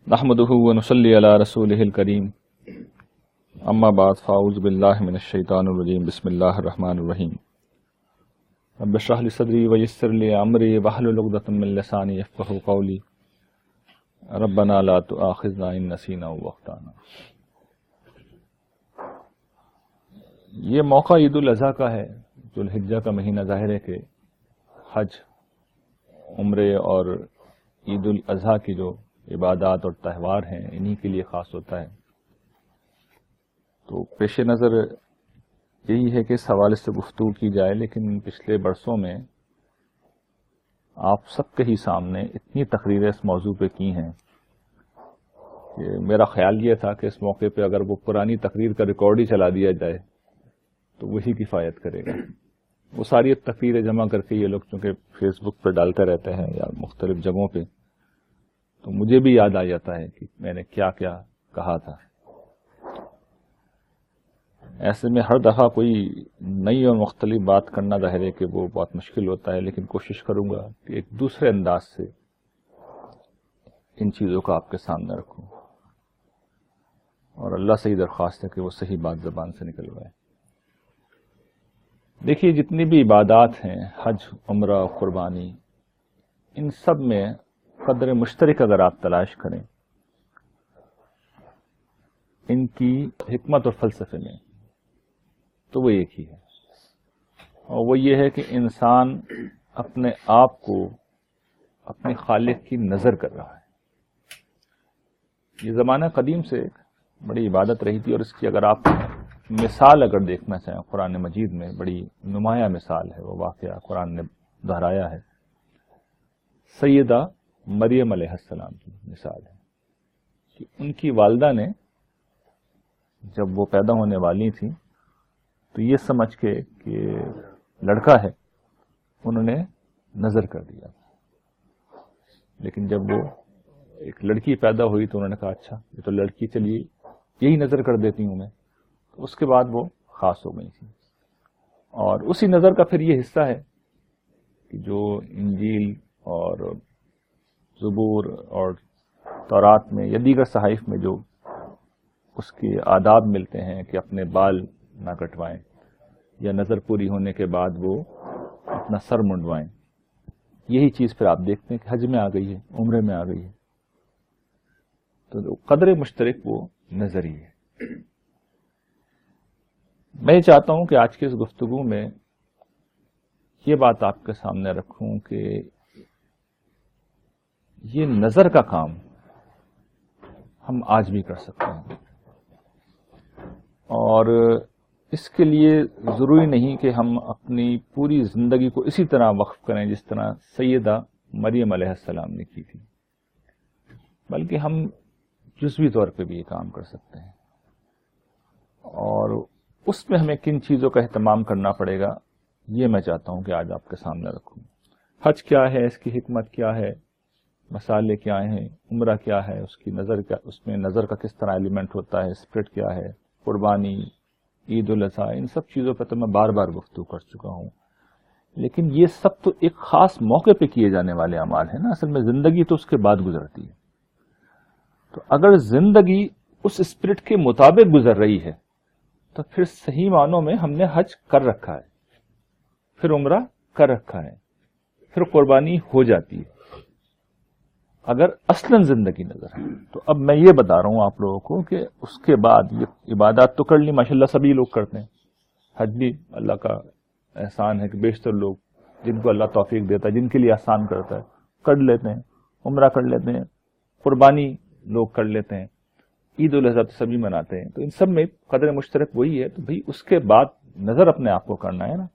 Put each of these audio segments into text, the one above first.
نحمده ونصلي على رسوله الكريم اما بعد فاعوذ بالله من الشیطان الرجیم بسم اللہ الرحمن الرحیم رب اشرح لي صدری ويسر لي امری واحلل عقدۃ من لسانی یفقهوا قولی ربنا لا تؤاخذنا ان نسینا او اخطانا۔ یہ موقع عید الاضحیٰ کا ہے، ذو الحجہ کا مہینہ، ظاہر ہے کہ حج، عمرے اور عید الاضحیٰ کی جو عبادات اور تہوار ہیں انہی کے لیے خاص ہوتا ہے۔ تو پیش نظر یہی ہے کہ اس حوالے سے گفتگو کی جائے، لیکن پچھلے برسوں میں آپ سب کے ہی سامنے اتنی تقریریں اس موضوع پہ کی ہیں کہ میرا خیال یہ تھا کہ اس موقع پہ اگر وہ پرانی تقریر کا ریکارڈ ہی چلا دیا جائے تو وہی کفایت کرے گا۔ وہ ساری تقریریں جمع کر کے یہ لوگ چونکہ فیس بک پہ ڈالتے رہتے ہیں یا مختلف جگہوں پہ، تو مجھے بھی یاد آ جاتا ہے کہ میں نے کیا کیا کہا تھا۔ ایسے میں ہر دفعہ کوئی نئی اور مختلف بات کرنا ظاہر ہے کہ وہ بہت مشکل ہوتا ہے، لیکن کوشش کروں گا کہ ایک دوسرے انداز سے ان چیزوں کو آپ کے سامنے رکھوں، اور اللہ سے ہی درخواست ہے کہ وہ صحیح بات زبان سے نکلوائے۔ دیکھیے، جتنی بھی عبادات ہیں، حج، عمرہ، قربانی، ان سب میں قدر مشترک اگر آپ تلاش کریں ان کی حکمت اور فلسفے میں، تو وہ ایک ہی ہے، اور وہ یہ ہے کہ انسان اپنے آپ کو اپنے خالق کی نظر کر رہا ہے۔ یہ زمانہ قدیم سے ایک بڑی عبادت رہی تھی، اور اس کی اگر آپ مثال اگر دیکھنا چاہیں قرآن مجید میں بڑی نمایاں مثال ہے، وہ واقعہ قرآن نے دہرایا ہے۔ سیدہ مریم علیہ السلام کی مثال ہے کہ ان کی والدہ نے جب وہ پیدا ہونے والی تھی تو یہ سمجھ کے کہ لڑکا ہے انہوں نے نظر کر دیا، لیکن جب وہ ایک لڑکی پیدا ہوئی تو انہوں نے کہا اچھا یہ تو لڑکی، چلیے یہی نظر کر دیتی ہوں میں۔ تو اس کے بعد وہ خاص ہو گئی تھی، اور اسی نظر کا پھر یہ حصہ ہے کہ جو انجیل اور زبور اور تورات میں یا دیگر صحائف میں جو اس کے آداب ملتے ہیں کہ اپنے بال نہ کٹوائیں، یا نظر پوری ہونے کے بعد وہ اپنا سر منڈوائیں، یہی چیز پھر آپ دیکھتے ہیں کہ حج میں آ گئی ہے، عمرے میں آ گئی ہے۔ تو قدر مشترک وہ نظر ہی ہے۔ میں یہ چاہتا ہوں کہ آج کی اس گفتگو میں یہ بات آپ کے سامنے رکھوں کہ یہ نظر کا کام ہم آج بھی کر سکتے ہیں، اور اس کے لیے ضروری نہیں کہ ہم اپنی پوری زندگی کو اسی طرح وقف کریں جس طرح سیدہ مریم علیہ السلام نے کی تھی، بلکہ ہم جزوی طور پہ بھی یہ کام کر سکتے ہیں۔ اور اس میں ہمیں کن چیزوں کا اہتمام کرنا پڑے گا یہ میں چاہتا ہوں کہ آج آپ کے سامنے رکھوں۔ حج کیا ہے، اس کی حکمت کیا ہے، مسالے کیا ہیں، عمرہ کیا ہے، اس کی نظر کیا، اس میں نظر کا کس طرح ایلیمنٹ ہوتا ہے، اسپرٹ کیا ہے، قربانی، عید الاضحیٰ، ان سب چیزوں پہ تو میں بار بار گفتگو کر چکا ہوں، لیکن یہ سب تو ایک خاص موقع پہ کیے جانے والے اعمال ہیں نا۔ اصل میں زندگی تو اس کے بعد گزرتی ہے، تو اگر زندگی اس اسپرٹ کے مطابق گزر رہی ہے تو پھر صحیح معنوں میں ہم نے حج کر رکھا ہے، پھر عمرہ کر رکھا ہے، پھر قربانی ہو جاتی ہے اگر اصلاً زندگی نظر ہے۔ تو اب میں یہ بتا رہا ہوں آپ لوگوں کو کہ اس کے بعد یہ عبادات تو کر لی، ماشاءاللہ سبھی لوگ کرتے ہیں، حج بھی اللہ کا احسان ہے کہ بیشتر لوگ جن کو اللہ توفیق دیتا ہے، جن کے لیے آسان کرتا ہے، کر لیتے ہیں، عمرہ کر لیتے ہیں، قربانی لوگ کر لیتے ہیں، عید الاضحیٰ تو سبھی مناتے ہیں۔ تو ان سب میں قدر مشترک وہی ہے۔ تو بھئی اس کے بعد نظر اپنے آپ کو کرنا ہے نا،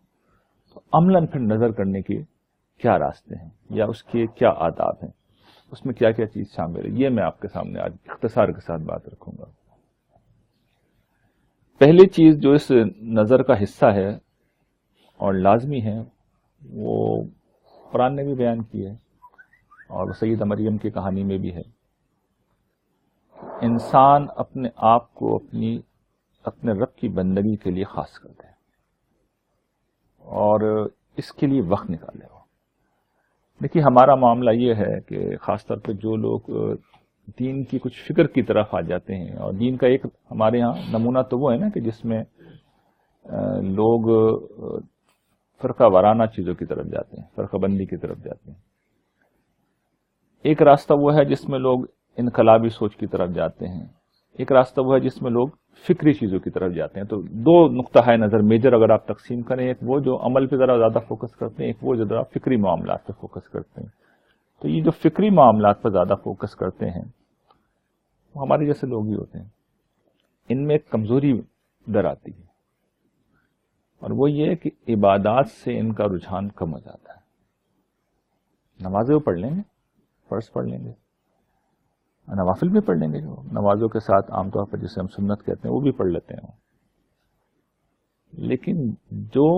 تو عملاً پھر نظر کرنے کے کیا راستے ہیں یا اس کے کیا آداب ہیں، اس میں کیا کیا چیز شامل ہے، یہ میں آپ کے سامنے آج اختصار کے ساتھ بات رکھوں گا۔ پہلی چیز جو اس نظر کا حصہ ہے اور لازمی ہے وہ قرآن نے بھی بیان کی ہے، اور سیدہ مریم کی کہانی میں بھی ہے۔ انسان اپنے آپ کو اپنے رب کی بندگی کے لیے خاص کرتا ہے، اور اس کے لیے وقت نکالے ہو۔ دیکھیے ہمارا معاملہ یہ ہے کہ خاص طور پہ جو لوگ دین کی کچھ فکر کی طرف آ جاتے ہیں. اور دین کا ایک ہمارے ہاں نمونہ تو وہ ہے نا کہ جس میں لوگ فرقہ وارانہ چیزوں کی طرف جاتے ہیں, فرقہ بندی کی طرف جاتے ہیں. ایک راستہ وہ ہے جس میں لوگ انقلابی سوچ کی طرف جاتے ہیں, ایک راستہ وہ ہے جس میں لوگ فکری چیزوں کی طرف جاتے ہیں. تو دو نقطہ ہے نظر میجر اگر آپ تقسیم کریں, ایک وہ جو عمل پہ ذرا زیادہ فوکس کرتے ہیں, ایک وہ جو ذرا فکری معاملات پہ فوکس کرتے ہیں. تو یہ جو فکری معاملات پر زیادہ فوکس کرتے ہیں وہ ہمارے جیسے لوگ ہی ہوتے ہیں. ان میں ایک کمزوری در آتی ہے, اور وہ یہ کہ عبادات سے ان کا رجحان کم ہو جاتا ہے. نمازیں وہ پڑھ لیں گے, فرض پڑھ لیں گے, نوافل بھی پڑھ لیں گے, جو نمازوں کے ساتھ عام طور پر جسے ہم سنت کہتے ہیں وہ بھی پڑھ لیتے ہیں. لیکن جو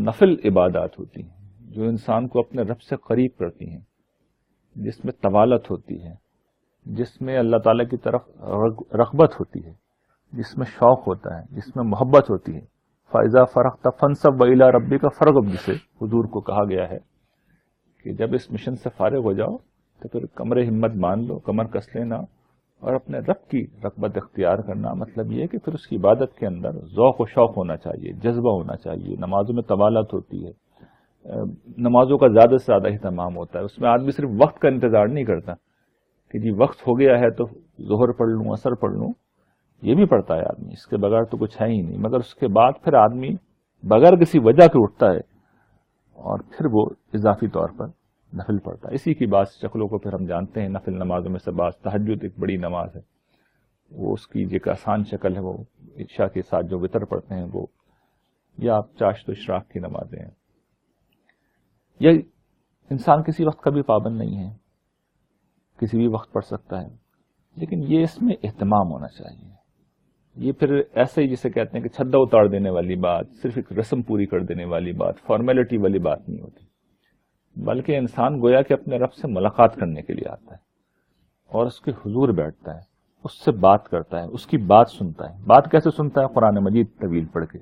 نفل عبادات ہوتی ہیں, جو انسان کو اپنے رب سے قریب کرتی ہیں, جس میں طوالت ہوتی ہے, جس میں اللہ تعالیٰ کی طرف رغبت ہوتی ہے, جس میں شوق ہوتا ہے, جس میں محبت ہوتی ہے, فَإِذَا فَرَغْتَ فَانصَبْ وَإِلَىٰ رَبِّكَ فَارْغَب, جسے حضور کو کہا گیا ہے کہ جب اس مشن سے فارغ ہو جاؤ تو پھر کمر ہمت مان لو, کمر کس لینا اور اپنے رب کی رغبت اختیار کرنا. مطلب یہ کہ پھر اس کی عبادت کے اندر ذوق و شوق ہونا چاہیے, جذبہ ہونا چاہیے. نمازوں میں طوالت ہوتی ہے, نمازوں کا زیادہ سے زیادہ اہتمام ہوتا ہے. اس میں آدمی صرف وقت کا انتظار نہیں کرتا کہ جی وقت ہو گیا ہے تو ظہر پڑھ لوں, عصر پڑھ لوں. یہ بھی پڑھتا ہے آدمی, اس کے بغیر تو کچھ ہے ہی نہیں. مگر اس کے بعد پھر آدمی بغیر کسی وجہ کے اٹھتا ہے اور پھر وہ اضافی طور پر نفل پڑھتا ہے. اسی کی بعض شکلوں کو پھر ہم جانتے ہیں. نفل نمازوں میں سے بعض تہجد ایک بڑی نماز ہے, وہ اس کی ایک آسان شکل ہے, وہ عشاء کے ساتھ جو وتر پڑھتے ہیں وہ, یا آپ چاشت و اشراق کی نمازیں ہیں. یا انسان کسی وقت کا بھی پابند نہیں ہے, کسی بھی وقت پڑھ سکتا ہے, لیکن یہ اس میں اہتمام ہونا چاہیے. یہ پھر ایسے ہی جسے کہتے ہیں کہ چھدا اتار دینے والی بات, صرف ایک رسم پوری کر دینے والی بات, فارمیلٹی والی بات نہیں ہوتی, بلکہ انسان گویا کہ اپنے رب سے ملاقات کرنے کے لیے آتا ہے اور اس کے حضور بیٹھتا ہے, اس سے بات کرتا ہے, اس کی بات سنتا ہے. بات کیسے سنتا ہے؟ قرآن مجید طویل پڑھ کے.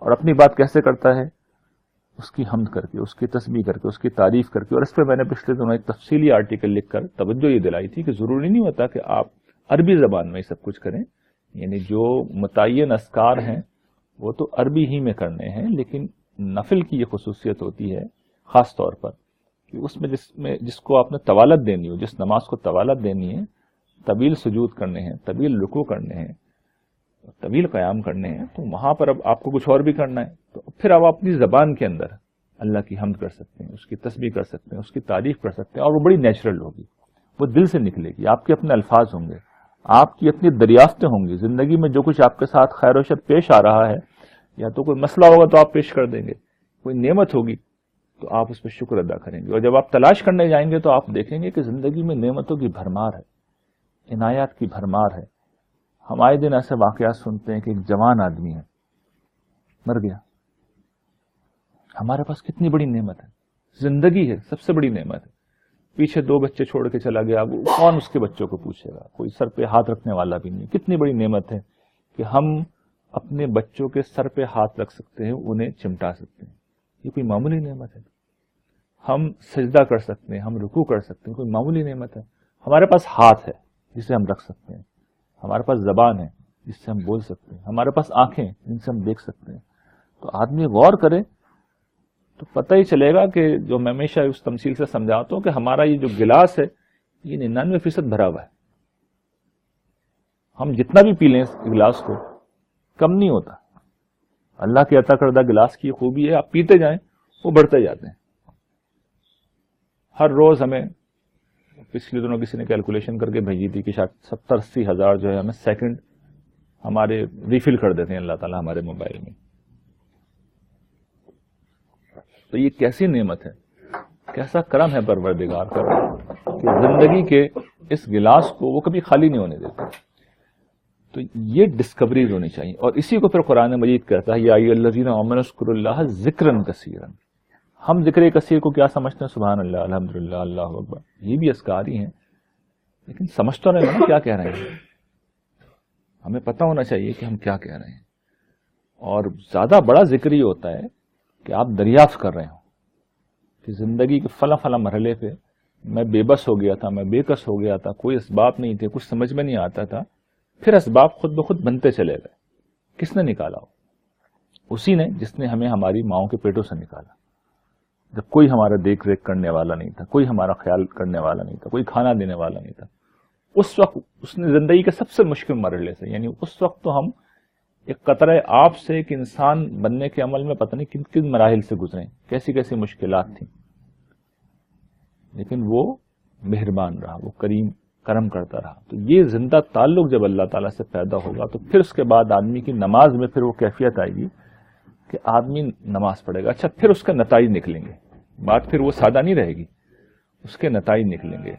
اور اپنی بات کیسے کرتا ہے؟ اس کی حمد کر کے, اس کی تسبیح کر کے, اس کی تعریف کر کے. اور اس پہ میں نے پچھلے دنوں ایک تفصیلی آرٹیکل لکھ کر توجہ یہ دلائی تھی کہ ضروری نہیں ہوتا کہ آپ عربی زبان میں سب کچھ کریں. یعنی جو متعین اذکار ہیں وہ تو عربی ہی میں کرنے ہیں, لیکن نفل کی یہ خصوصیت ہوتی ہے خاص طور پر کہ اس میں جس کو آپ نے طوالت دینی ہو, جس نماز کو طوالت دینی ہے, طویل سجود کرنے ہیں, طویل رکوع کرنے ہیں, طویل قیام کرنے ہیں, تو وہاں پر اب آپ کو کچھ اور بھی کرنا ہے. تو پھر آپ اپنی زبان کے اندر اللہ کی حمد کر سکتے ہیں, اس کی تسبیح کر سکتے ہیں, اس کی تعریف کر سکتے ہیں, اور وہ بڑی نیچرل ہوگی, وہ دل سے نکلے گی. آپ کے اپنے الفاظ ہوں گے, آپ کی اپنی دریافتیں ہوں گی. زندگی میں جو کچھ آپ کے ساتھ خیر و شر پیش آ رہا ہے, یا تو کوئی مسئلہ ہوگا تو آپ پیش کر دیں گے, کوئی نعمت ہوگی تو آپ اس پہ شکر ادا کریں گے. اور جب آپ تلاش کرنے جائیں گے تو آپ دیکھیں گے کہ زندگی میں نعمتوں کی بھرمار ہے, عنایات کی بھرمار ہے. ہم آئے دن ایسے واقعات سنتے ہیں کہ ایک جوان آدمی ہے, مر گیا. ہمارے پاس کتنی بڑی نعمت ہے, زندگی ہے, سب سے بڑی نعمت ہے. پیچھے 2 بچے چھوڑ کے چلا گیا, وہ کون اس کے بچوں کو پوچھے گا؟ کوئی سر پہ ہاتھ رکھنے والا بھی نہیں. کتنی بڑی نعمت ہے کہ ہم اپنے بچوں کے سر پہ ہاتھ رکھ سکتے ہیں, انہیں چمٹا سکتے ہیں. یہ کوئی معمولی نعمت ہے. ہم سجدہ کر سکتے ہیں, ہم رکوع کر سکتے ہیں, کوئی معمولی نعمت ہے. ہمارے پاس ہاتھ ہے جسے ہم رکھ سکتے ہیں, ہمارے پاس زبان ہے جس سے ہم بول سکتے ہیں, ہمارے پاس آنکھیں جن سے ہم دیکھ سکتے ہیں. تو آدمی غور کرے تو پتہ ہی چلے گا کہ جو میں ہمیشہ اس تمثیل سے سمجھاتا ہوں کہ ہمارا یہ جو گلاس ہے یہ 99% بھرا ہوا ہے. ہم جتنا بھی پی لیں اس گلاس کو کم نہیں ہوتا. اللہ کے عطا کردہ گلاس کی خوبی ہے, آپ پیتے جائیں وہ بڑھتے جاتے ہیں. ہر روز ہمیں, پچھلے دنوں کسی نے کیلکولیشن کر کے بھیجی تھی کہ شاید 70-80 ہزار جو ہے ہمیں سیکنڈ ہمارے ریفل کر دیتے ہیں اللہ تعالیٰ ہمارے موبائل میں. تو یہ کیسی نعمت ہے, کیسا کرم ہے پروردگار کا کہ زندگی کے اس گلاس کو وہ کبھی خالی نہیں ہونے دیتے. تو یہ ڈسکوریز ہونی چاہیے. اور اسی کو پھر قرآن مجید کہتا ہے یا ایھا الذین آمنوا اذکروا اللہ ذکرا کثیرا. ہم ذکر کثیر کو کیا سمجھتے ہیں؟ سبحان اللہ, الحمدللہ, اللہ اکبر, یہ بھی اذکار ہی ہیں, لیکن سمجھ تو رہے ہیں کیا کہہ رہے ہیں. ہمیں پتہ ہونا چاہیے کہ ہم کیا کہہ رہے ہیں. اور زیادہ بڑا ذکر یہ ہوتا ہے کہ آپ دریافت کر رہے ہوں کہ زندگی کے فلاں فلاں مرحلے پہ میں بے بس ہو گیا تھا، میں بے کس ہو گیا تھا، کوئی اسباب نہیں تھے، کچھ سمجھ میں نہیں آتا تھا، پھر اسباب خود بخود بنتے چلے گئے. کس نے نکالا؟ اسی نے جس نے ہمیں ہماری ماؤں کے پیٹوں سے نکالا، جب کوئی ہمارا دیکھ ریکھ کرنے والا نہیں تھا، کوئی ہمارا خیال کرنے والا نہیں تھا، کوئی کھانا دینے والا نہیں تھا. اس وقت اس نے زندگی کے سب سے مشکل مرحلے سے، یعنی اس وقت تو ہم ایک قطرہ آب سے ایک انسان بننے کے عمل میں پتہ نہیں کن کن مراحل سے گزرے، کیسی کیسی مشکلات تھیں، لیکن وہ مہربان رہا، وہ کرم کرتا رہا. تو یہ زندہ تعلق جب اللہ تعالیٰ سے پیدا ہوگا تو پھر اس کے بعد آدمی کی نماز میں پھر وہ کیفیت آئے گی کہ آدمی نماز پڑھے گا. اچھا، پھر اس کا نتائج نکلیں گے، بات پھر وہ سادہ نہیں رہے گی، اس کے نتائج نکلیں گے.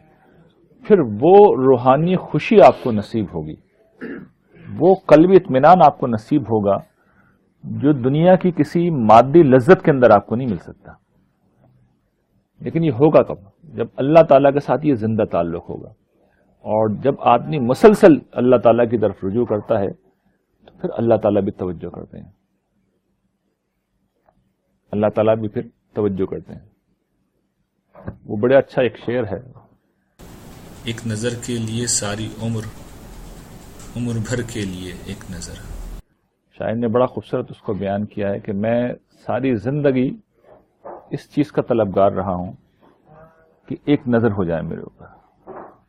پھر وہ روحانی خوشی آپ کو نصیب ہوگی، وہ قلبی اطمینان آپ کو نصیب ہوگا جو دنیا کی کسی مادی لذت کے اندر آپ کو نہیں مل سکتا. لیکن یہ ہوگا کب؟ جب اللہ تعالیٰ کے ساتھ یہ زندہ تعلق ہوگا، اور جب آدمی مسلسل اللہ تعالیٰ کی طرف رجوع کرتا ہے تو پھر اللہ تعالیٰ بھی توجہ کرتے ہیں، اللہ تعالیٰ بھی پھر توجہ کرتے ہیں. وہ بڑے اچھا ایک شعر ہے، ایک نظر کے لیے ساری عمر، عمر بھر کے لیے ایک نظر. شاعر نے بڑا خوبصورت اس کو بیان کیا ہے کہ میں ساری زندگی اس چیز کا طلبگار رہا ہوں کہ ایک نظر ہو جائے میرے اوپر،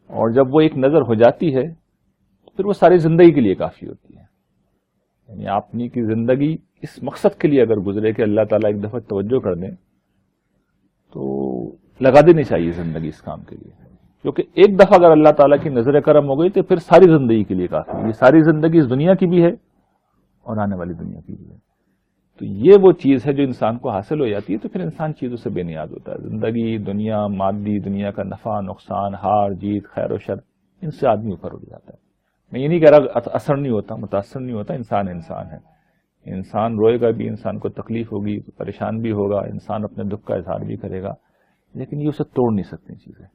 اور جب وہ ایک نظر ہو جاتی ہے تو پھر وہ ساری زندگی کے لیے کافی ہوتی ہے. یعنی اپنی کی زندگی اس مقصد کے لیے اگر گزرے کہ اللہ تعالیٰ ایک دفعہ توجہ کر دیں تو لگا دینی چاہیے زندگی اس کام کے لیے، کیونکہ ایک دفعہ اگر اللہ تعالیٰ کی نظر کرم ہو گئی تو پھر ساری زندگی کے لیے کافی ہے. یہ ساری زندگی اس دنیا کی بھی ہے اور آنے والی دنیا کی بھی ہے. تو یہ وہ چیز ہے جو انسان کو حاصل ہو جاتی ہے تو پھر انسان چیزوں سے بے نیاز ہوتا ہے. زندگی، دنیا، مادی دنیا کا نفع نقصان، ہار جیت، خیر و شر، ان سے آدمی اوپر اٹھ جاتا ہے. میں یہ نہیں کہہ رہا اثر نہیں ہوتا، متاثر نہیں ہوتا. انسان ہے، انسان روئے گا بھی، انسان کو تکلیف ہوگی، پریشان بھی ہوگا، انسان اپنے دکھ کا اظہار بھی کرے گا، لیکن یہ اسے توڑ نہیں سکتی چیزیں.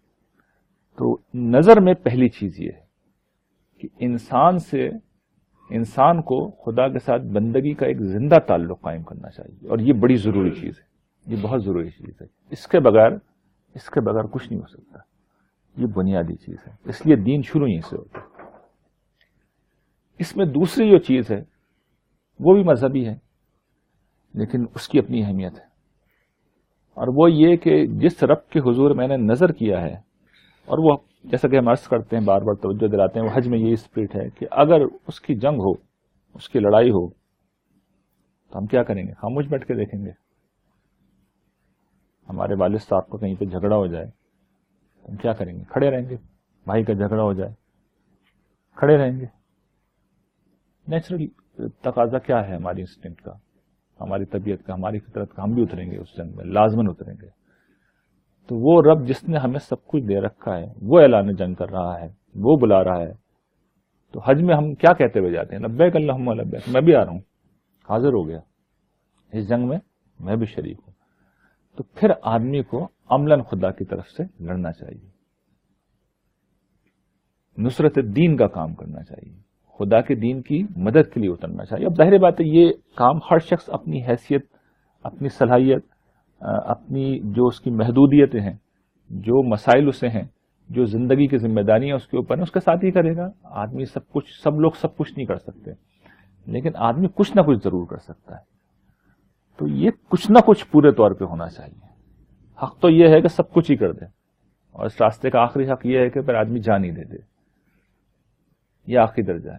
تو نظر میں پہلی چیز یہ ہے کہ انسان کو خدا کے ساتھ بندگی کا ایک زندہ تعلق قائم کرنا چاہیے، اور یہ بڑی ضروری چیز ہے، یہ بہت ضروری چیز ہے. اس کے بغیر کچھ نہیں ہو سکتا. یہ بنیادی چیز ہے، اس لیے دین شروع یہیں سے ہوتا ہے. اس میں دوسری جو چیز ہے وہ بھی مذہبی ہے، لیکن اس کی اپنی اہمیت ہے، اور وہ یہ کہ جس رب کے حضور میں نے نظر کیا ہے، اور وہ جیسا کہ ہم عرض کرتے ہیں، بار بار توجہ دلاتے ہیں، وہ حج میں یہی اسپرٹ ہے کہ اگر اس کی جنگ ہو، اس کی لڑائی ہو، تو ہم کیا کریں گے؟ خاموش بیٹھ کے دیکھیں گے. ہمارے والد صاحب کو کہیں پہ جھگڑا ہو جائے تو ہم کیا کریں گے؟ کھڑے رہیں گے. بھائی کا جھگڑا ہو جائے، کھڑے رہیں گے. نیچرل تقاضا کیا ہے ہماری انسٹنکٹ کا، ہماری طبیعت کا، ہماری فطرت کا، ہم بھی اتریں گے اس جنگ میں، لازماً اتریں گے. تو وہ رب جس نے ہمیں سب کچھ دے رکھا ہے وہ اعلان جنگ کر رہا ہے، وہ بلا رہا ہے. تو حج میں ہم کیا کہتے ہوئے جاتے ہیں؟ لبیک اللہم لبیک، میں بھی آ رہا ہوں، حاضر ہو گیا اس جنگ میں، میں بھی شریک ہوں. تو پھر آدمی کو عملاً خدا کی طرف سے لڑنا چاہیے، نصرت دین کا کام کرنا چاہیے، خدا کے دین کی مدد کے لیے اترنا چاہیے. اب ظاہر بات ہے یہ کام ہر شخص اپنی حیثیت، اپنی صلاحیت، اپنی جو اس کی محدودیتیں ہیں، جو مسائل اسے ہیں، جو زندگی کی ذمہ داریاں اس کے اوپر ہیں، اس کے ساتھ ہی کرے گا. آدمی سب لوگ سب کچھ نہیں کر سکتے، لیکن آدمی کچھ نہ کچھ ضرور کر سکتا ہے. تو یہ کچھ نہ کچھ پورے طور پہ ہونا چاہیے. حق تو یہ ہے کہ سب کچھ ہی کر دے، اور اس راستے کا آخری حق یہ ہے کہ پھر آدمی جان ہی دے دے، یہ آخری درجہ ہے.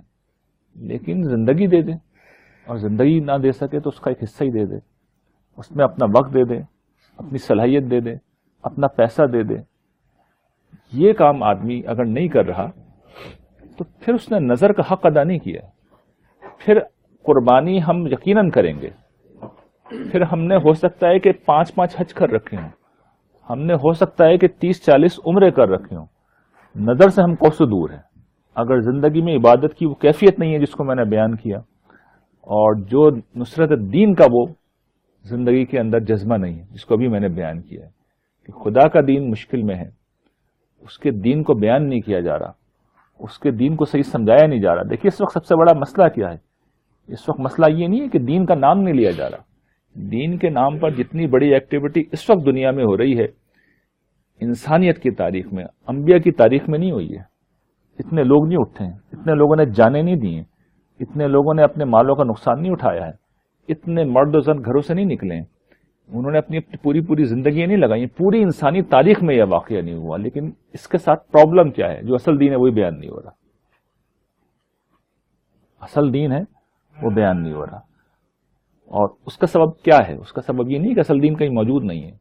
لیکن زندگی دے دے، اور زندگی نہ دے سکے تو اس کا ایک حصہ ہی دے دے، اس میں اپنا وقت دے دے، اپنی صلاحیت دے دے، اپنا پیسہ دے دے. یہ کام آدمی اگر نہیں کر رہا تو پھر اس نے نظر کا حق ادا نہیں کیا. پھر قربانی ہم یقیناً کریں گے، پھر ہم نے ہو سکتا ہے کہ 5 حج کر رکھے ہوں، ہم نے ہو سکتا ہے کہ 30-40 عمرے کر رکھے ہوں. نظر سے ہم کوسوں دور ہیں اگر زندگی میں عبادت کی وہ کیفیت نہیں ہے جس کو میں نے بیان کیا، اور جو نصرت دین کا وہ زندگی کے اندر جذبہ نہیں ہے جس کو ابھی میں نے بیان کیا ہے کہ خدا کا دین مشکل میں ہے، اس کے دین کو بیان نہیں کیا جا رہا، اس کے دین کو صحیح سمجھایا نہیں جا رہا. دیکھیے اس وقت سب سے بڑا مسئلہ کیا ہے؟ اس وقت مسئلہ یہ نہیں ہے کہ دین کا نام نہیں لیا جا رہا. دین کے نام پر جتنی بڑی ایکٹیویٹی اس وقت دنیا میں ہو رہی ہے انسانیت کی تاریخ میں، انبیاء کی تاریخ میں نہیں ہوئی ہے. اتنے لوگ نہیں اٹھے ہیں، اتنے لوگوں نے جانیں نہیں دی ہیں، اتنے لوگوں نے اپنے مالوں کا نقصان نہیں اٹھایا ہے، اتنے مرد و زن گھروں سے نہیں نکلے ہیں، انہوں نے اپنی پوری زندگی نہیں لگائی. پوری انسانی تاریخ میں یہ واقعہ نہیں ہوا. لیکن اس کے ساتھ پرابلم کیا ہے؟ جو اصل دین ہے وہی بیان نہیں ہو رہا. اصل دین ہے وہ بیان نہیں ہو رہا. اور اس کا سبب کیا ہے؟ اس کا سبب یہ نہیں کہ اصل دین کہیں موجود نہیں ہے.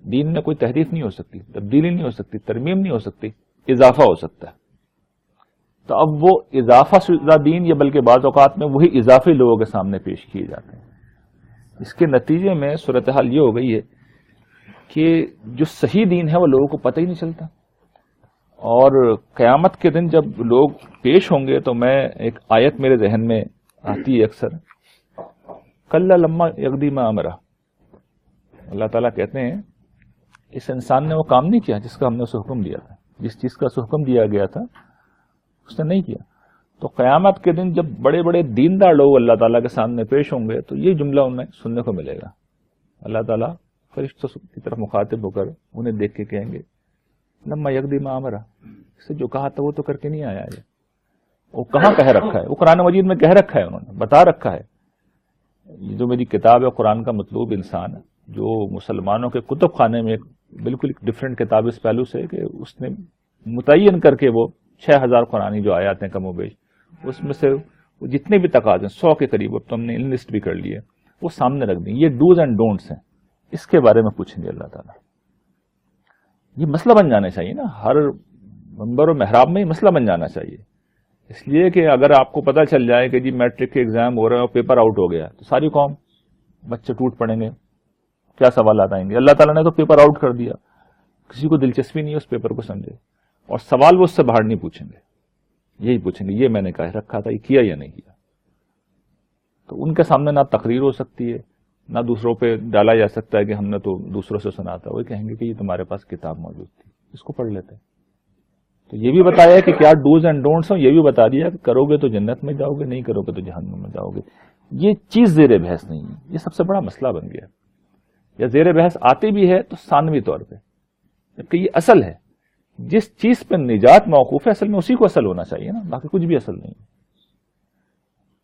دین میں کوئی تحریف نہیں ہو سکتی، تبدیلی نہیں ہو سکتی، ترمیم نہیں ہو سکتی، اضافہ ہو سکتا ہے. تو اب وہ اضافہ شدہ دین، یا بلکہ بعض اوقات میں وہی اضافی لوگوں کے سامنے پیش کیے جاتے ہیں. اس کے نتیجے میں صورتحال یہ ہو گئی ہے کہ جو صحیح دین ہے وہ لوگوں کو پتہ ہی نہیں چلتا. اور قیامت کے دن جب لوگ پیش ہوں گے تو میں ایک آیت میرے ذہن میں آتی ہے اکثر، کلا لما یقضی ما امرہ. اللہ تعالیٰ کہتے ہیں اس انسان نے وہ کام نہیں کیا جس کا ہم نے اسے حکم دیا تھا، جس چیز کا اسے حکم دیا گیا تھا اس نے نہیں کیا. تو قیامت کے دن جب بڑے بڑے دیندار لوگ اللہ تعالیٰ کے سامنے پیش ہوں گے تو یہ جملہ انہیں سننے کو ملے گا. اللہ تعالیٰ فرشتوں کی طرف مخاطب ہو کر انہیں دیکھ کے کہیں گے لما یقضی ما امرہ، اس سے جو کہا تھا وہ تو کر کے نہیں آیا. وہ کہاں کہہ رکھا ہے؟ وہ قرآن مجید میں کہہ رکھا ہے، انہوں نے بتا رکھا ہے. یہ جو میری کتاب ہے قرآن کا مطلوب انسان، جو مسلمانوں کے کتب خانے میں بالکل ایک ڈفرینٹ کتاب اس پہلو سے کہ اس نے متعین کر کے وہ 6000 قرآنی جو آیات ہیں کم و بیش، اس میں سے جتنے بھی تقاضے 100 کے قریب، اب تو ہم نے لسٹ بھی کر لی ہے، وہ سامنے رکھ دیں. یہ ڈوز اینڈ ڈونٹس ہیں، اس کے بارے میں پوچھیں گے اللہ تعالیٰ. یہ مسئلہ بن جانا چاہیے نا، ہر منبر و محراب میں یہ مسئلہ بن جانا چاہیے. اس لیے کہ اگر آپ کو پتہ چل جائے کہ جی میٹرک کے ایگزام ہو رہے ہیں اور پیپر آؤٹ ہو گیا تو ساری قوم بچے ٹوٹ پڑیں گے، کیا سوالات آئیں گے. اللہ تعالیٰ نے تو پیپر آؤٹ کر دیا، کسی کو دلچسپی نہیں ہے اس پیپر کو سمجھے، اور سوال وہ اس سے باہر نہیں پوچھیں گے، یہی پوچھیں گے یہ میں نے کہہ رکھا تھا، یہ کیا یا نہیں کیا. تو ان کے سامنے نہ تقریر ہو سکتی ہے، نہ دوسروں پہ ڈالا جا سکتا ہے کہ ہم نے تو دوسروں سے سنا تھا. وہ کہیں گے کہ یہ تمہارے پاس کتاب موجود تھی، اس کو پڑھ لیتے. تو یہ بھی بتایا کہ کیا ڈوز اینڈ ڈونٹس ہوں، یہ بھی بتا دیا کہ کرو گے تو جنت میں جاؤ گے، نہیں کرو گے تو جہنم میں جاؤ گے. یہ چیز زیر بحث نہیں ہے. یہ سب سے بڑا مسئلہ بن گیا. یا زیر بحث آتی بھی ہے تو ثانوی طور پہ، جبکہ یہ اصل ہے. جس چیز پہ نجات موقوف ہے اصل میں اسی کو اصل ہونا چاہیے نا، باقی کچھ بھی اصل نہیں.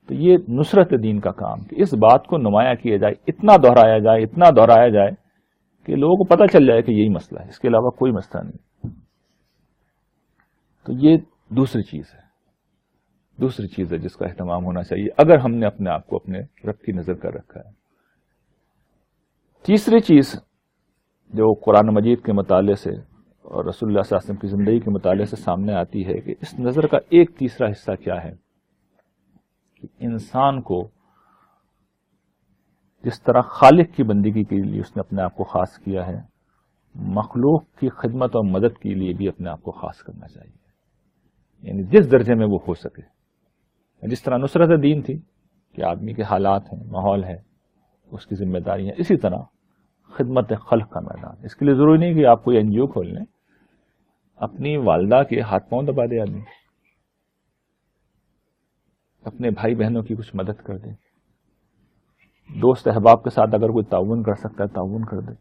تو یہ نصرت دین کا کام کہ اس بات کو نمایاں کیا جائے، اتنا دہرایا جائے کہ لوگوں کو پتہ چل جائے کہ یہی مسئلہ ہے، اس کے علاوہ کوئی مسئلہ نہیں. تو یہ دوسری چیز ہے جس کا اہتمام ہونا چاہیے اگر ہم نے اپنے آپ کو اپنے رب کی نظر کر رکھا ہے. تیسری چیز جو قرآن مجید کے مطالعے سے اور رسول اللہ صلی اللہ علیہ وسلم کی زندگی کے مطالعے سے سامنے آتی ہے کہ اس نظر کا ایک تیسرا حصہ کیا ہے کہ انسان کو جس طرح خالق کی بندگی کے لیے اس نے اپنے آپ کو خاص کیا ہے، مخلوق کی خدمت اور مدد کے لیے بھی اپنے آپ کو خاص کرنا چاہیے. یعنی جس درجے میں وہ ہو سکے. جس طرح نصرت دین تھی کہ آدمی کے حالات ہیں، ماحول ہے، اس کی ذمہ داری ہے، اسی طرح خدمت خلق کا میدان. اس کے لیے ضروری نہیں کہ آپ کوئی این جی او کھول لیں، اپنی والدہ کے ہاتھ پاؤں دبا دے آدمی، اپنے بھائی بہنوں کی کچھ مدد کر دے، دوست احباب کے ساتھ اگر کوئی تعاون کر سکتا ہے تعاون کر دے.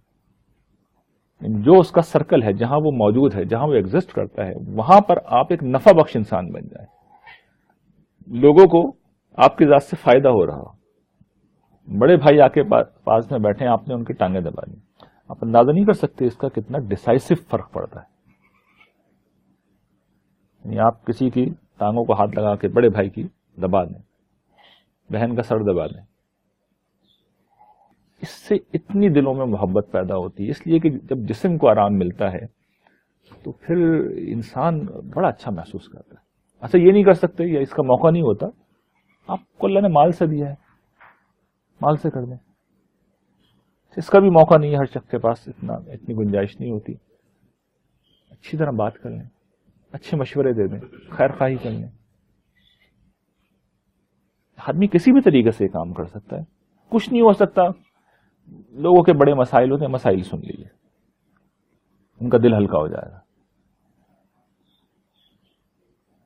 جو اس کا سرکل ہے، جہاں وہ موجود ہے، جہاں وہ ایگزسٹ کرتا ہے، وہاں پر آپ ایک نفع بخش انسان بن جائیں، لوگوں کو آپ کی ذات سے فائدہ ہو رہا ہو. بڑے بھائی آ کے پاس میں بیٹھے ہیں، آپ نے ان کی ٹانگیں دبا دی، آپ اندازہ نہیں کر سکتے اس کا کتنا ڈیسائسو فرق پڑتا ہے. یعنی آپ کسی کی ٹانگوں کو ہاتھ لگا کے بڑے بھائی کی دبا دیں، بہن کا سر دبا دیں، اس سے اتنی دلوں میں محبت پیدا ہوتی ہے. اس لیے کہ جب جسم کو آرام ملتا ہے تو پھر انسان بڑا اچھا محسوس کرتا ہے. اچھا یہ نہیں کر سکتے یا اس کا موقع نہیں ہوتا، آپ کو اللہ نے مال سے دیا ہے، مال سے کر دیں. اس کا بھی موقع نہیں ہے، ہر شخص کے پاس اتنی گنجائش نہیں ہوتی. اچھی طرح بات کر لیں، اچھے مشورے دے دیں، خیر خواہی کر لیں. آدمی کسی بھی طریقے سے کام کر سکتا ہے. کچھ نہیں ہو سکتا، لوگوں کے بڑے مسائل ہوتے ہیں، مسائل سن لیجیے، ان کا دل ہلکا ہو جائے گا.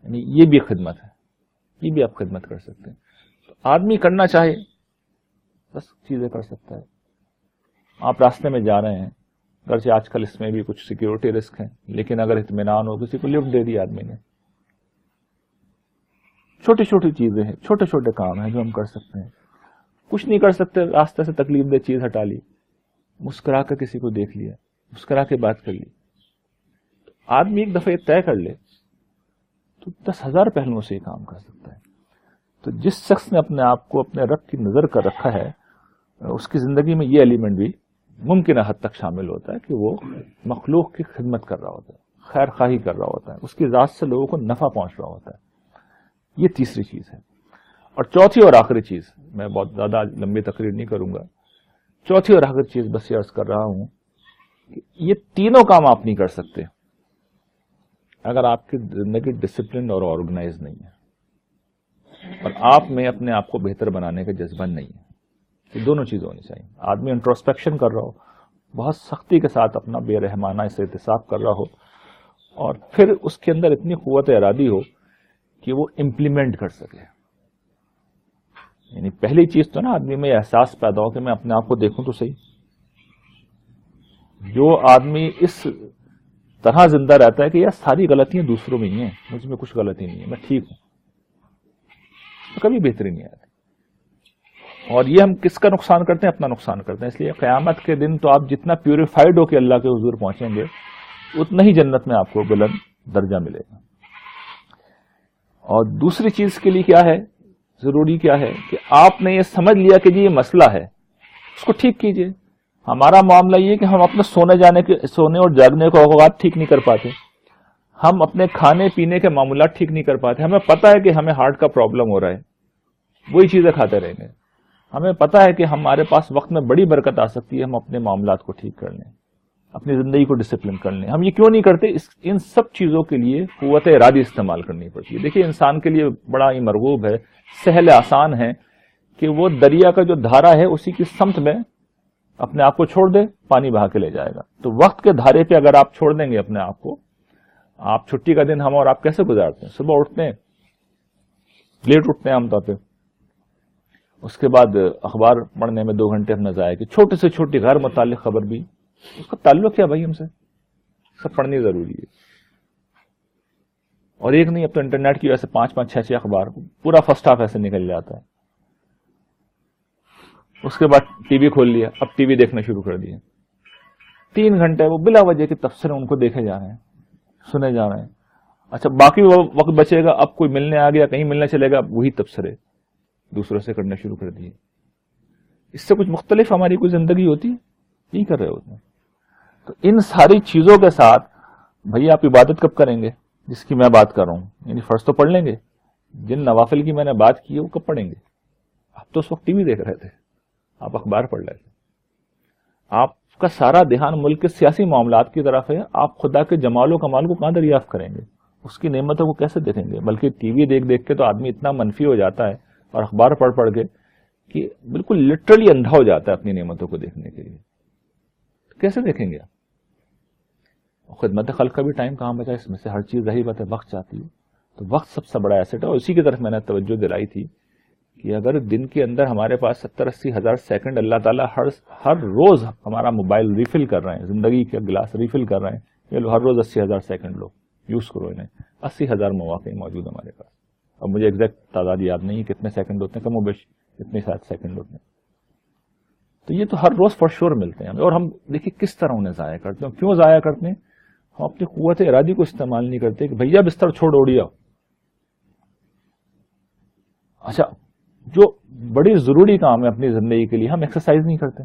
یعنی یہ بھی خدمت ہے، یہ بھی آپ خدمت کر سکتے ہیں. تو آدمی کرنا چاہے بس چیزیں کر سکتا ہے. آپ راستے میں جا رہے ہیں، اگرچہ آج کل اس میں بھی کچھ سیکیورٹی رسک ہیں، لیکن اگر اطمینان ہو، کسی کو لفٹ دے دی آدمی نے. چھوٹی چھوٹی چیزیں ہیں، چھوٹے چھوٹے کام ہیں جو ہم کر سکتے ہیں. کچھ نہیں کر سکتے، راستے سے تکلیف دہ چیز ہٹا لی، مسکرا کر کسی کو دیکھ لیا، مسکرا کے بات کر لی. آدمی ایک دفعہ یہ طے کر لے تو 10,000 پہلوؤں سے یہ کام کر سکتا ہے. تو جس شخص نے اپنے آپ کو اپنے رب کی نظر کر رکھا ہے، اس کی زندگی میں یہ ایلیمنٹ بھی ممکنہ حد تک شامل ہوتا ہے کہ وہ مخلوق کی خدمت کر رہا ہوتا ہے، خیر خواہی کر رہا ہوتا ہے، اس کی ذات سے لوگوں کو نفع پہنچ رہا ہوتا ہے. یہ تیسری چیز ہے. اور چوتھی اور آخری چیز، میں بہت زیادہ لمبی تقریر نہیں کروں گا، چوتھی اور آخری چیز بس یہ عرض کر رہا ہوں کہ یہ تینوں کام آپ نہیں کر سکتے اگر آپ کی زندگی ڈسپلن اور آرگنائز نہیں ہے، اور آپ میں اپنے آپ کو بہتر بنانے کا جذبہ نہیں ہے. یہ دونوں چیزیں ہونی چاہیے. آدمی انٹروسپیکشن کر رہا ہو، بہت سختی کے ساتھ اپنا بے رحمانہ سے احتساب کر رہا ہو، اور پھر اس کے اندر اتنی قوت ارادی ہو کہ وہ امپلیمنٹ کر سکے. یعنی پہلی چیز تو نا آدمی میں احساس پیدا ہو کہ میں اپنے آپ کو دیکھوں تو صحیح. جو آدمی اس طرح زندہ رہتا ہے کہ یار ساری غلطیاں دوسروں میں ہی ہیں، مجھ میں کچھ غلطی نہیں ہے، میں ٹھیک ہوں، تو کبھی بہتری نہیں آتی. اور یہ ہم کس کا نقصان کرتے ہیں؟ اپنا نقصان کرتے ہیں. اس لیے قیامت کے دن تو آپ جتنا پیوریفائڈ ہو کے اللہ کے حضور پہنچیں گے، اتنا ہی جنت میں آپ کو بلند درجہ ملے گا. اور دوسری چیز کے لیے کیا ہے، ضروری کیا ہے کہ آپ نے یہ سمجھ لیا کہ جی یہ مسئلہ ہے، اس کو ٹھیک کیجئے. ہمارا معاملہ یہ کہ ہم اپنے سونے اور جاگنے کے اوقات ٹھیک نہیں کر پاتے، ہم اپنے کھانے پینے کے معاملات ٹھیک نہیں کر پاتے. ہمیں پتا ہے کہ ہمیں ہارٹ کا پرابلم ہو رہا ہے، وہی چیزیں کھاتے رہیں گے. ہمیں پتا ہے کہ ہمارے پاس وقت میں بڑی برکت آ سکتی ہے، ہم اپنے معاملات کو ٹھیک کر لیں، اپنی زندگی کو ڈسپلن کر لیں. ہم یہ کیوں نہیں کرتے؟ ان سب چیزوں کے لیے قوت ارادی استعمال کرنی پڑتی ہے. دیکھیے انسان کے لیے بڑا ہی مرغوب ہے، سہل آسان ہے کہ وہ دریا کا جو دھارا ہے اسی کی سمت میں اپنے آپ کو چھوڑ دے، پانی بہا کے لے جائے گا. تو وقت کے دھارے پہ اگر آپ چھوڑ دیں گے اپنے آپ کو، آپ چھٹی کا دن ہم اور آپ کیسے گزارتے ہیں؟ صبح اٹھتے ہیں، لیٹ اٹھتے ہیں عام طور پہ، اس کے بعد اخبار پڑھنے میں 2 گھنٹے ہم نے ضائع کی. چھوٹی سے چھوٹی غیر متعلق خبر بھی، اس کا تعلق کیا بھائی ہم سے؟ سب پڑھنی ضروری ہے. اور ایک نہیں، اب تو انٹرنیٹ کی وجہ سے 5-5 6-6 اخبار، پورا فرسٹ ہاف ایسے نکل جاتا ہے. اس کے بعد ٹی وی کھول لیا، اب ٹی وی دیکھنا شروع کر دیا. 3 گھنٹے وہ بلا وجہ کے تبصرے ان کو دیکھے جا رہے ہیں، سنے جا رہے ہیں. اچھا باقی وہ وقت بچے گا، اب کوئی ملنے آ گیا، کہیں ملنے چلے گا، وہی تبصرے دوسروں سے کرنا شروع کر دیے. اس سے کچھ مختلف ہماری کوئی زندگی ہوتی، یہی کر رہے ہوتے ہیں. تو ان ساری چیزوں کے ساتھ بھائی آپ عبادت کب کریں گے جس کی میں بات کر رہا ہوں؟ یعنی فرض تو پڑھ لیں گے، جن نوافل کی میں نے بات کی ہے وہ کب پڑھیں گے؟ آپ تو اس وقت ٹی وی دیکھ رہے تھے، آپ اخبار پڑھ رہے تھے، آپ کا سارا دھیان ملک کے سیاسی معاملات کی طرف ہے. آپ خدا کے جمال و کمال کو کہاں دریافت کریں گے؟ اس کی نعمتوں کو کیسے دیکھیں گے؟ بلکہ ٹی وی دیکھ دیکھ کے تو آدمی اتنا منفی ہو جاتا ہے اور اخبار پڑھ پڑھ کے کہ بالکل لٹرلی اندھا ہو جاتا ہے اپنی نعمتوں کو دیکھنے کے لیے. کیسے دیکھیں گے آپ؟ خدمت خلق کا بھی ٹائم کہاں بچا؟ اس میں سے ہر چیز رہی بات ہے وقت چاہتی ہے. تو وقت سب سے بڑا ایسٹ ہے، اور اسی کی طرف میں نے توجہ دلائی تھی کہ اگر دن کے اندر ہمارے پاس 70-80 ہزار سیکنڈ اللہ تعالیٰ ہر روز ہمارا موبائل ریفل کر رہے ہیں، زندگی کا گلاس ریفل کر رہے ہیں، یہ لو ہر روز 80 ہزار سیکنڈ لو یوز کرو انہیں. 80 ہزار مواقع موجود ہیں ہمارے پاس. اب مجھے ایگزیکٹ تعداد یاد نہیں کتنے سیکنڈ ہوتے ہیں، کم و بیش اتنے 7 سیکنڈ ہوتے ہیں. تو یہ تو ہر روز فور شور ملتے ہیں ہمیں. اور ہم دیکھیے کس طرح انہیں ضائع کرتے ہیں. کیوں ضائع کرتے ہیں؟ ہم اپنی قوت ارادی کو استعمال نہیں کرتے کہ بھیا بستر چھوڑ اوڑیا. اچھا جو بڑی ضروری کام ہے اپنی زندگی کے لیے، ہم ایکسرسائز نہیں کرتے،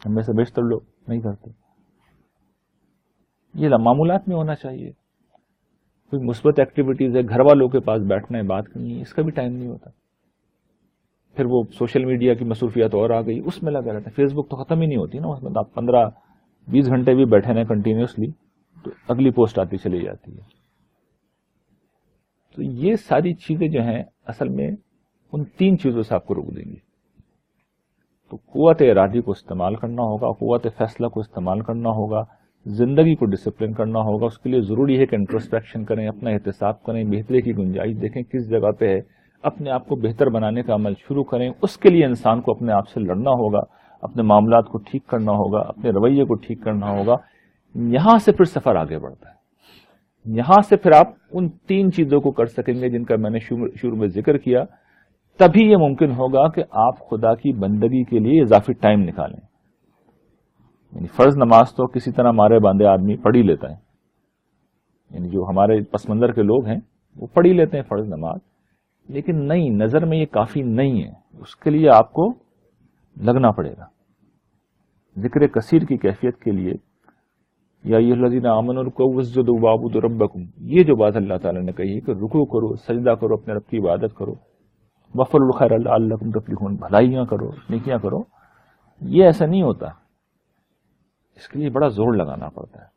ہم میں سے بیشتر لوگ نہیں کرتے. یہ معمولات میں ہونا چاہیے. کوئی مثبت ایکٹیویٹیز ہے، گھر والوں کے پاس بیٹھنا ہے، بات کرنی ہے، اس کا بھی ٹائم نہیں ہوتا. پھر وہ سوشل میڈیا کی مصروفیات اور آ گئی، اس میں لگا رہتا ہے. فیس بک تو ختم ہی نہیں ہوتی نا، اس میں آپ 15-20 گھنٹے بھی بیٹھے رہے کنٹینیوسلی تو اگلی پوسٹ آتی چلی جاتی ہے. تو یہ ساری چیزیں جو ہیں اصل میں ان 3 چیزوں سے آپ کو روک دیں گی. تو قوت ارادی کو استعمال کرنا ہوگا، قوت فیصلہ کو استعمال کرنا ہوگا، زندگی کو ڈسپلن کرنا ہوگا. اس کے لیے ضروری ہے کہ انٹروسپیکشن کریں، اپنا احتساب کریں، بہتری کی گنجائش دیکھیں کس جگہ پہ ہے، اپنے آپ کو بہتر بنانے کا عمل شروع کریں. اس کے لیے انسان کو اپنے آپ سے لڑنا ہوگا، اپنے معاملات کو ٹھیک کرنا ہوگا، اپنے رویے کو ٹھیک کرنا ہوگا. یہاں سے پھر سفر آگے بڑھتا ہے. یہاں سے پھر آپ ان 3 چیزوں کو کر سکیں گے جن کا میں نے شروع میں ذکر کیا. تبھی یہ ممکن ہوگا کہ آپ خدا کی بندگی کے لیے اضافی ٹائم نکالیں. یعنی فرض نماز تو کسی طرح مارے باندھے آدمی پڑھ ہی لیتا ہے. یعنی جو ہمارے پس منظر کے لوگ ہیں وہ پڑھ ہی لیتے ہیں فرض نماز، لیکن نہیں، نظر میں یہ کافی نہیں ہے. اس کے لیے آپ کو لگنا پڑے گا. ذکر کثیر کی کیفیت کے لیے یا ایھا الذین آمنوا ارکعوا واسجدوا واعبدوا ربکم، یہ جو بات اللہ تعالیٰ نے کہی ہے کہ رکوع کرو، سجدہ کرو، اپنے رب کی عبادت کرو، وافعلوا الخیر لعلکم تفلحون، بھلائیاں کرو، نیکیاں کرو، یہ ایسا نہیں ہوتا. اس کے لیے بڑا زور لگانا پڑتا ہے،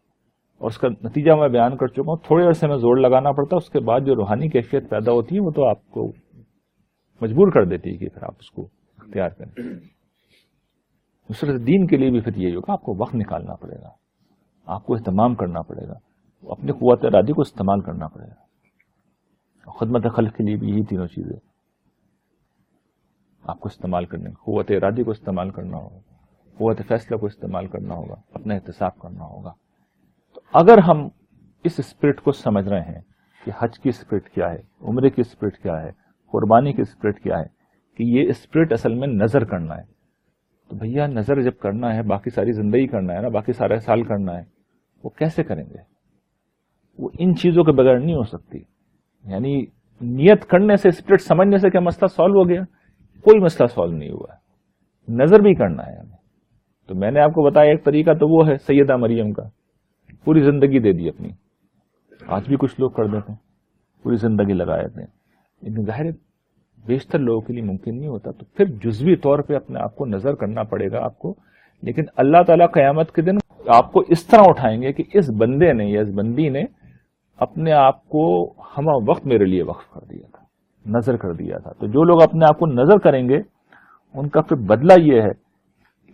اور اس کا نتیجہ میں بیان کر چکا ہوں. تھوڑے عرصے میں زور لگانا پڑتا ہے، اس کے بعد جو روحانی کیفیت پیدا ہوتی ہے وہ تو آپ کو مجبور کر دیتی ہے کہ پھر آپ اس کو اختیار کریں. نصرت دین کے لیے بھی پھر یہی ہوگا، آپ کو وقت نکالنا پڑے گا، آپ کو اہتمام کرنا پڑے گا، اپنی قوت ارادی کو استعمال کرنا پڑے گا. خدمت خلق کے لیے بھی یہی تینوں چیزیں آپ کو استعمال کرنے، قوت ارادی کو استعمال کرنا ہوگا، قوت فیصلہ کو استعمال کرنا ہوگا، اپنا احتساب کرنا ہوگا. تو اگر ہم اس اسپرٹ کو سمجھ رہے ہیں کہ حج کی اسپرٹ کیا ہے، عمرے کی اسپرٹ کیا ہے، قربانی کی اسپرٹ کیا ہے، کہ یہ اسپرٹ اصل میں نظر کرنا ہے، تو بھیا نظر جب کرنا ہے، باقی ساری زندگی کرنا ہے نا، باقی سارے سال کرنا ہے، وہ کیسے کریں گے؟ وہ ان چیزوں کے بغیر نہیں ہو سکتی. یعنی نیت کرنے سے، اسپرٹ سمجھنے سے کیا مسئلہ سالو ہو گیا؟ کوئی مسئلہ سالو نہیں ہوا ہے. نظر بھی کرنا ہے ہمیں. تو میں نے آپ کو بتایا ایک طریقہ تو وہ ہے سیدہ مریم کا، پوری زندگی دے دی اپنی. آج بھی کچھ لوگ کر دیتے ہیں، پوری زندگی لگا دیتے ہیں، لیکن ظاہر بیشتر لوگوں کے لیے ممکن نہیں ہوتا. تو پھر جزوی طور پہ اپنے آپ کو نظر کرنا پڑے گا آپ کو. لیکن اللہ تعالیٰ قیامت کے دن آپ کو اس طرح اٹھائیں گے کہ اس بندے نے یا اس بندی نے اپنے آپ کو ہمہ وقت میرے لیے وقف کر دیا تھا، نظر کر دیا تھا. تو جو لوگ اپنے آپ کو نظر کریں گے ان کا پھر بدلہ یہ ہے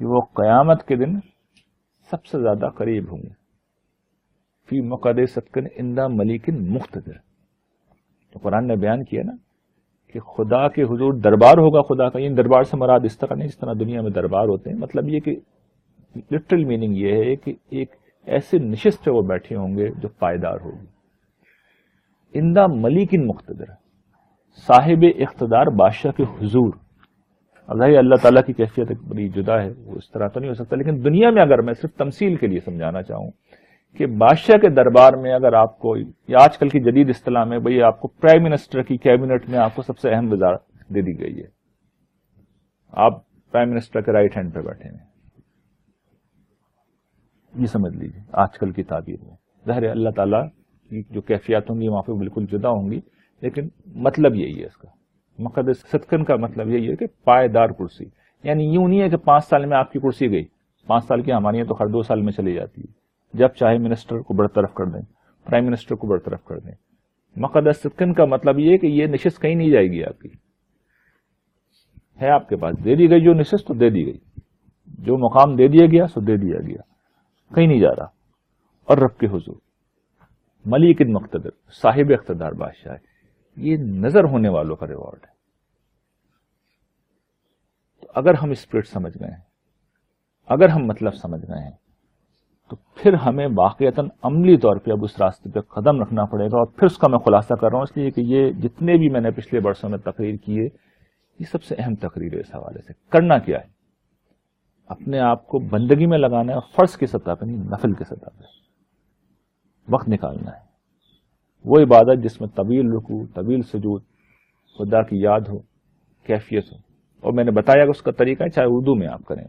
کہ وہ قیامت کے دن سب سے زیادہ قریب ہوں گے. فی مقعد صدق عند ملیک مقتدر. تو قرآن نے بیان کیا نا کہ خدا کے حضور دربار ہوگا خدا کا. یہ دربار سے مراد اس طرح نہیں جس طرح دنیا میں دربار ہوتے ہیں. مطلب یہ کہ لٹرل میننگ یہ ہے کہ ایک ایسے نشست پہ وہ بیٹھے ہوں گے جو پائیدار ہوگی. عند ملیک مقتدر، صاحب اقتدار بادشاہ کے حضور. اللہ تعالیٰ کی کیفیت بڑی جدا ہے، وہ اس طرح تو نہیں ہو سکتا. لیکن دنیا میں اگر میں صرف تمثیل کے لیے سمجھانا چاہوں کہ بادشاہ کے دربار میں اگر آپ کو، یا آج کل کی جدید اصطلاح میں بھئی آپ کو پرائم منسٹر کی کیبنٹ میں آپ کو سب سے اہم وزارت دے دی گئی ہے، آپ پرائم منسٹر کے رائٹ ہینڈ پہ بیٹھے ہیں، یہ سمجھ لیجیے آج کل کی تعبیر میں. ظاہر اللہ تعالیٰ کی جو کیفیات ہوں گی وہاں پہ بالکل جدا ہوں گی، لیکن مطلب یہی ہے اس کا. مقدس صدقن کا مطلب یہی ہے کہ پائیدار کرسی. یعنی یوں نہیں ہے کہ 5 سال میں آپ کی کرسی گئی. 5 سال کی ہماری ہے تو ہر 2 سال میں چلی جاتی ہے. جب چاہے منسٹر کو برطرف کر دیں، پرائم منسٹر کو برطرف کر دیں. مقدس صدقن کا مطلب یہ ہے کہ یہ نشست کہیں نہیں جائے گی، آپ کی ہے، آپ کے پاس دے دی گئی جو نشست تو دے دی گئی، جو مقام دے دیا گیا سو دے دیا گیا، کہیں نہیں جا رہا. اور رب کے حضور ملیک مقتدر، صاحب اقتدار بادشاہ ہے. یہ نظر ہونے والوں کا ریوارڈ ہے. تو اگر ہم اسپرٹ سمجھ گئے ہیں، اگر ہم مطلب سمجھ گئے ہیں، تو پھر ہمیں واقعتاً عملی طور پہ اب اس راستے پہ قدم رکھنا پڑے گا. اور پھر اس کا میں خلاصہ کر رہا ہوں اس لیے کہ یہ جتنے بھی میں نے پچھلے برسوں میں تقریر کی ہے، یہ سب سے اہم تقریر ہے. اس حوالے سے کرنا کیا ہے؟ اپنے آپ کو بندگی میں لگانا ہے، فرض کی سطح پہ نہیں، نفل کی سطح پہ وقت نکالنا ہے. وہ عبادت جس میں طویل رکوع، طویل سجود، خدا کی یاد ہو، کیفیت ہو. اور میں نے بتایا کہ اس کا طریقہ ہے، چاہے اردو میں آپ کریں،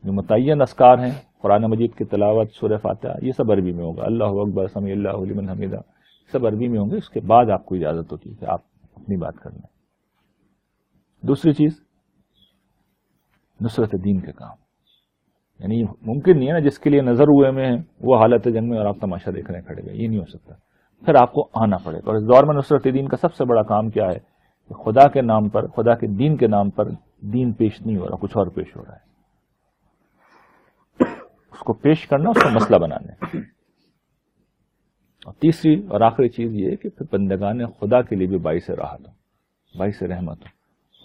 جو متعین اذکار ہیں، قرآن مجید کی تلاوت، سورہ فاتحہ، یہ سب عربی میں ہوگا. اللہ اکبر، سمیع اللہ لمن حمیدہ، سب عربی میں ہوں گے. اس کے بعد آپ کو اجازت ہوتی ہے کہ آپ اپنی بات کر لیں. دوسری چیز نصرت دین کے کام. یعنی ممکن نہیں ہے نا جس کے لیے نظر ہوئے میں ہیں وہ حالت جنگ میں اور آپ تماشا دیکھ رہے ہیں کھڑے ہوئے، یہ نہیں ہو سکتا. پھر آپ کو آنا پڑے گا. اور اس دور میں نصرت دین کا سب سے بڑا کام کیا ہے؟ کہ خدا کے نام پر، خدا کے دین کے نام پر دین پیش نہیں ہو رہا، کچھ اور پیش ہو رہا ہے. اس کو پیش کرنا، اس کو مسئلہ بنانے. اور تیسری اور آخری چیز یہ ہے کہ پھر بندگان خدا کے لیے بھی باعث راحت ہو، باعث رحمت ہو.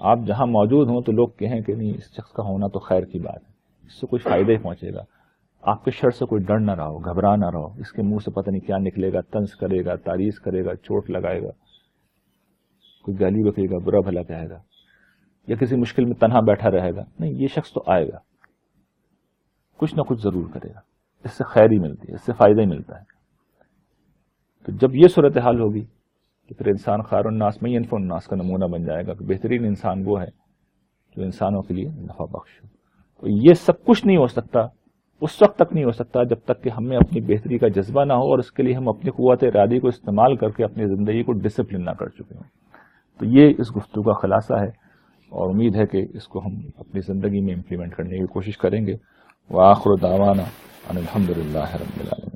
آپ جہاں موجود ہوں تو لوگ کہیں کہ نہیں اس شخص کا ہونا تو خیر کی بات ہے، اس سے کچھ فائدہ ہی پہنچے گا، آپ کے شر سے کوئی ڈر نہ رہو، گھبرا نہ رہو، اس کے منہ سے پتہ نہیں کیا نکلے گا، طنز کرے گا، تعریض کرے گا، چوٹ لگائے گا، کوئی گالی بکے گا، برا بھلا کہے گا، یا کسی مشکل میں تنہا بیٹھا رہے گا، نہیں، یہ شخص تو آئے گا، کچھ نہ کچھ ضرور کرے گا، اس سے خیر ہی ملتی ہے، اس سے فائدہ ہی ملتا ہے۔ تو جب یہ صورتحال ہوگی تو پھر انسان خیر الناس میں ینفع الناس کا نمونہ بن جائے گا کہ بہترین انسان وہ ہے جو انسانوں کے لیے نفع بخش ہو۔ تو یہ سب کچھ نہیں ہو سکتا، اس وقت تک نہیں ہو سکتا جب تک کہ ہمیں اپنی بہتری کا جذبہ نہ ہو اور اس کے لیے ہم اپنی قوت ارادی کو استعمال کر کے اپنی زندگی کو ڈسپلن نہ کر چکے ہوں۔ تو یہ اس گفتگو کا خلاصہ ہے، اور امید ہے کہ اس کو ہم اپنی زندگی میں امپلیمنٹ کرنے کی کوشش کریں گے۔ وآخر دعوانا ان الحمد للہ رب العالمین۔